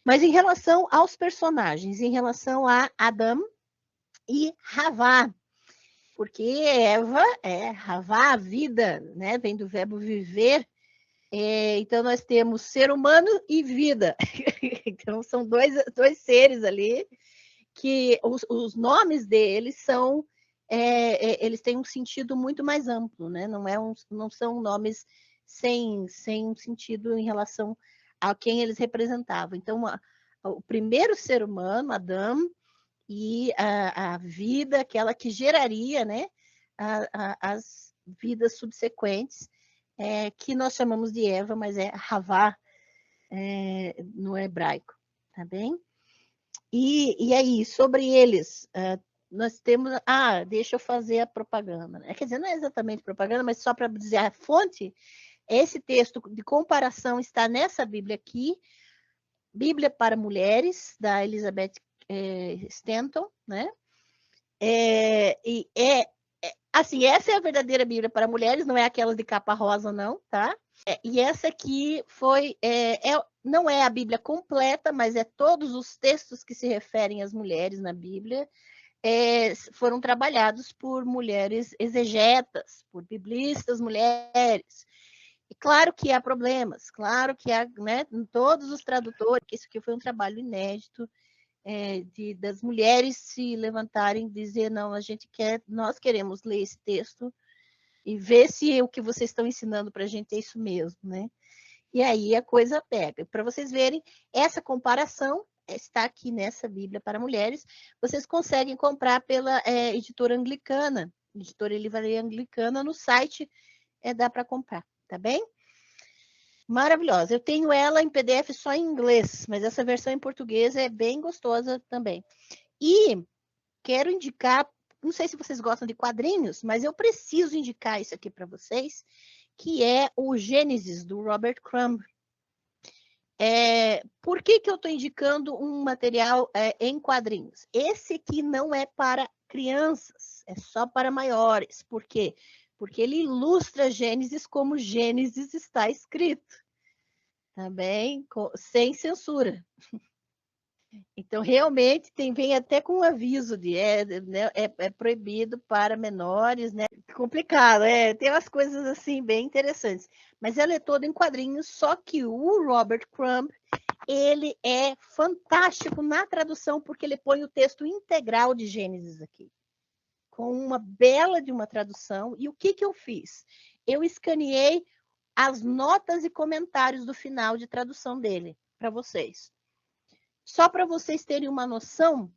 Mas em relação aos personagens, em relação a Adam e Havá, porque Eva é Havá, a vida, né? Vem do verbo viver. Então, nós temos ser humano e vida. Então, são dois seres ali que os nomes deles são eles têm um sentido muito mais amplo, né? Não são nomes sem um sentido em relação a quem eles representavam. Então, o primeiro ser humano, Adão, e a vida, aquela que geraria, né, as vidas subsequentes, que nós chamamos de Eva, mas é Havá no hebraico, tá bem? E aí, sobre eles, nós temos. Deixa eu fazer a propaganda. Né? Quer dizer, não é exatamente propaganda, mas só para dizer a fonte, esse texto de comparação está nessa Bíblia aqui, Bíblia para Mulheres, da Elizabeth Stanton, né? Assim, essa é a verdadeira Bíblia para mulheres, não é aquela de capa rosa, não, tá? E essa aqui não é a Bíblia completa, mas é todos os textos que se referem às mulheres na Bíblia foram trabalhados por mulheres exegetas, por biblistas mulheres. E claro que há problemas, claro que há, né, todos os tradutores, que isso aqui foi um trabalho inédito, das mulheres se levantarem e dizer, não, nós queremos ler esse texto e ver se o que vocês estão ensinando para a gente é isso mesmo, né? E aí a coisa pega. Para vocês verem, essa comparação está aqui nessa Bíblia para Mulheres. Vocês conseguem comprar pela editora anglicana, editora Livraria Anglicana, no site dá para comprar, tá bem? Maravilhosa. Eu tenho ela em PDF só em inglês, mas essa versão em português é bem gostosa também. E quero indicar, não sei se vocês gostam de quadrinhos, mas eu preciso indicar isso aqui para vocês, que é o Gênesis, do Robert Crumb. Por que eu estou indicando um material em quadrinhos? Esse aqui não é para crianças, é só para maiores. Por quê? Porque ele ilustra Gênesis como Gênesis está escrito, tá bem? Sem censura. Então, realmente, vem até com um aviso de né, proibido para menores, né? Complicado, tem umas coisas assim bem interessantes. Mas ela é toda em quadrinhos, só que o Robert Crumb, ele é fantástico na tradução, porque ele põe o texto integral de Gênesis aqui, com uma bela de uma tradução. E o que eu fiz? Eu escaneei as notas e comentários do final de tradução dele para vocês. Só para vocês terem uma noção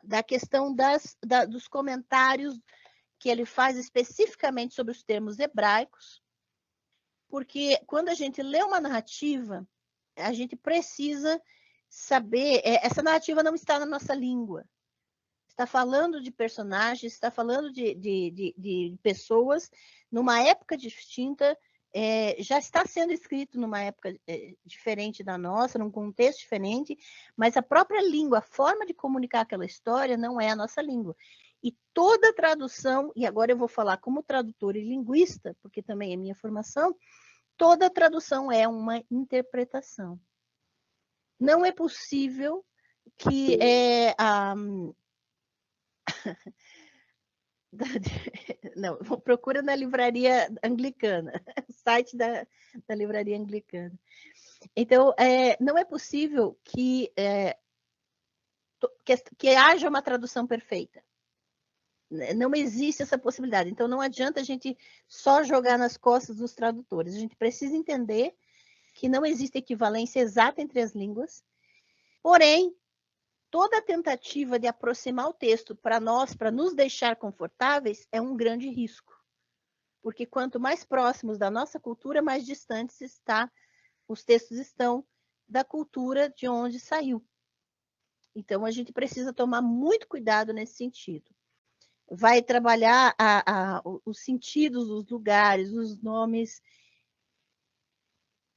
da questão dos comentários que ele faz especificamente sobre os termos hebraicos, porque quando a gente lê uma narrativa, a gente precisa saber, essa narrativa não está na nossa língua, está falando de personagens, está falando de pessoas numa época distinta, já está sendo escrito numa época diferente da nossa, num contexto diferente, mas a própria língua, a forma de comunicar aquela história não é a nossa língua. E toda tradução, e agora eu vou falar como tradutora e linguista, porque também é minha formação, toda tradução é uma interpretação. Não é possível que não, procura na livraria anglicana, o site da livraria anglicana. Então, não é possível que haja uma tradução perfeita. Não existe essa possibilidade. Então, não adianta a gente só jogar nas costas dos tradutores. A gente precisa entender que não existe equivalência exata entre as línguas, porém, toda tentativa de aproximar o texto para nos deixar confortáveis, é um grande risco. Porque quanto mais próximos da nossa cultura, mais distantes os textos estão da cultura de onde saiu. Então, a gente precisa tomar muito cuidado nesse sentido. Vai trabalhar os sentidos dos lugares, os nomes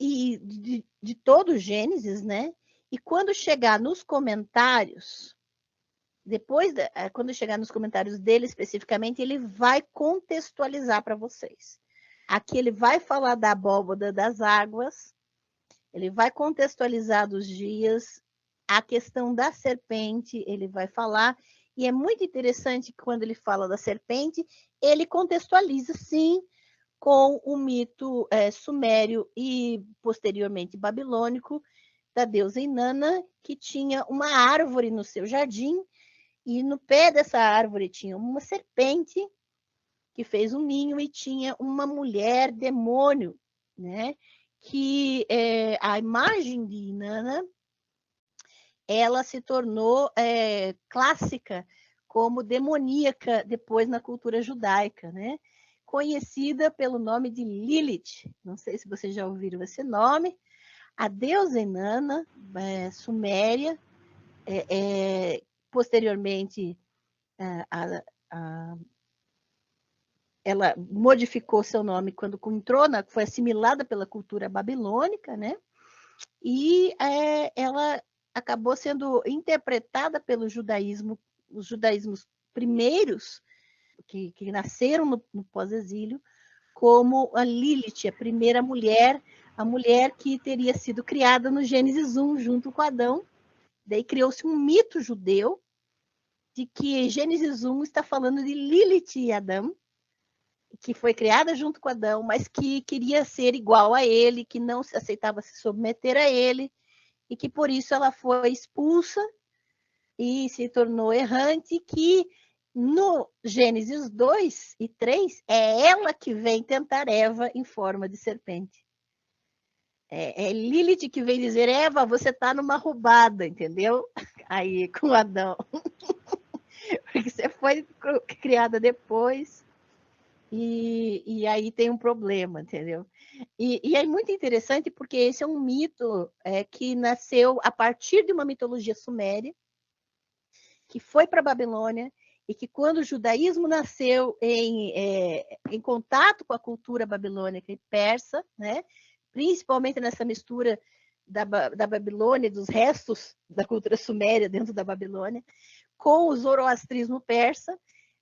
e de todo o Gênesis, né? E quando chegar nos comentários, quando chegar nos comentários dele especificamente, ele vai contextualizar para vocês. Aqui ele vai falar da abóbora das águas, ele vai contextualizar dos dias a questão da serpente, ele vai falar, e é muito interessante que quando ele fala da serpente, ele contextualiza, sim, com o mito sumério e posteriormente babilônico da deusa Inanna, que tinha uma árvore no seu jardim, e no pé dessa árvore tinha uma serpente que fez um ninho e tinha uma mulher demônio, né? Que a imagem de Inanna, ela se tornou clássica como demoníaca depois na cultura judaica, né? Conhecida pelo nome de Lilith. Não sei se vocês já ouviram esse nome. A deusa Inanna, suméria, posteriormente ela modificou seu nome quando entrou, foi assimilada pela cultura babilônica, né? E ela acabou sendo interpretada pelo judaísmo, os judaísmos primeiros, que nasceram no pós-exílio, como a Lilith, a primeira mulher, a mulher que teria sido criada no Gênesis 1, junto com Adão. Daí criou-se um mito judeu de que Gênesis 1 está falando de Lilith e Adão, que foi criada junto com Adão, mas que queria ser igual a ele, que não aceitava se submeter a ele, e que por isso ela foi expulsa e se tornou errante, que no Gênesis 2 e 3 é ela que vem tentar Eva em forma de serpente. É Lilith que vem dizer, Eva, você está numa roubada, entendeu? Aí com Adão. Porque você foi criada depois, e aí tem um problema, entendeu? E é muito interessante porque esse é um mito que nasceu a partir de uma mitologia suméria, que foi para a Babilônia, e que quando o judaísmo nasceu em contato com a cultura babilônica e persa, né, principalmente nessa mistura da Babilônia, dos restos da cultura suméria dentro da Babilônia, com o zoroastrismo persa,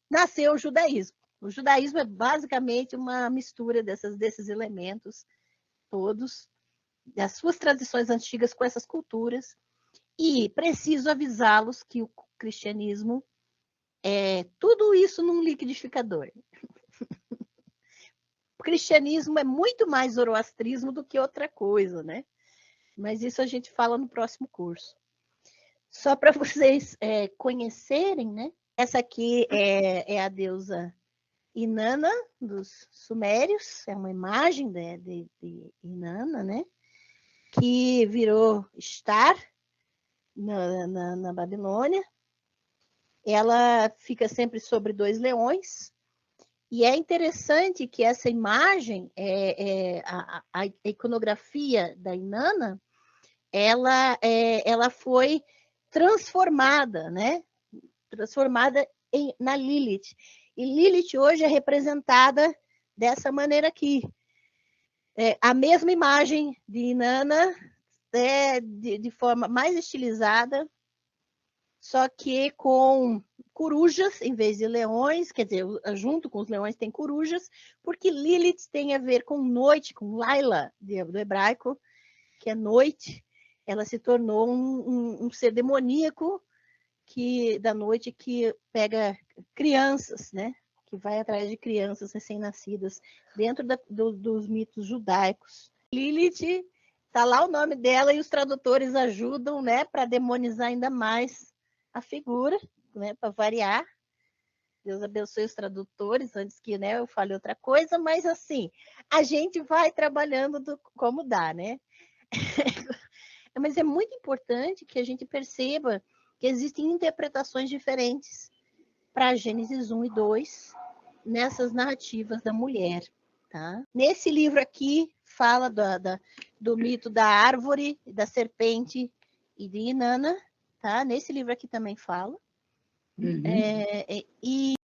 nasceu o judaísmo. O judaísmo é basicamente uma mistura desses elementos todos, das suas tradições antigas com essas culturas, e preciso avisá-los que o cristianismo é tudo isso num liquidificador. O cristianismo é muito mais zoroastrismo do que outra coisa, né? Mas isso a gente fala no próximo curso. Só para vocês conhecerem, né? Essa aqui é a deusa Inanna, dos sumérios, é uma imagem de Inanna, né? Que virou Star na Babilônia. Ela fica sempre sobre 2 leões, e é interessante que essa imagem, a iconografia da Inanna, ela foi transformada, né? Transformada na Lilith. E Lilith hoje é representada dessa maneira aqui. A mesma imagem de Inanna, de forma mais estilizada, só que com corujas em vez de leões, quer dizer, junto com os leões tem corujas, porque Lilith tem a ver com noite, com Laila, do hebraico, que é noite. Ela se tornou um ser demoníaco da noite que pega crianças, né? Que vai atrás de crianças recém-nascidas dentro dos mitos judaicos. Lilith, tá lá o nome dela e os tradutores ajudam, né, para demonizar ainda mais a figura, né, para variar. Deus abençoe os tradutores, antes que, né, eu fale outra coisa, mas assim, a gente vai trabalhando como dá, né? Mas é muito importante que a gente perceba que existem interpretações diferentes para Gênesis 1 e 2 nessas narrativas da mulher. Tá? Nesse livro aqui, fala do mito da árvore, da serpente e de Inanna. Tá? Nesse livro aqui também fala. Uhum. E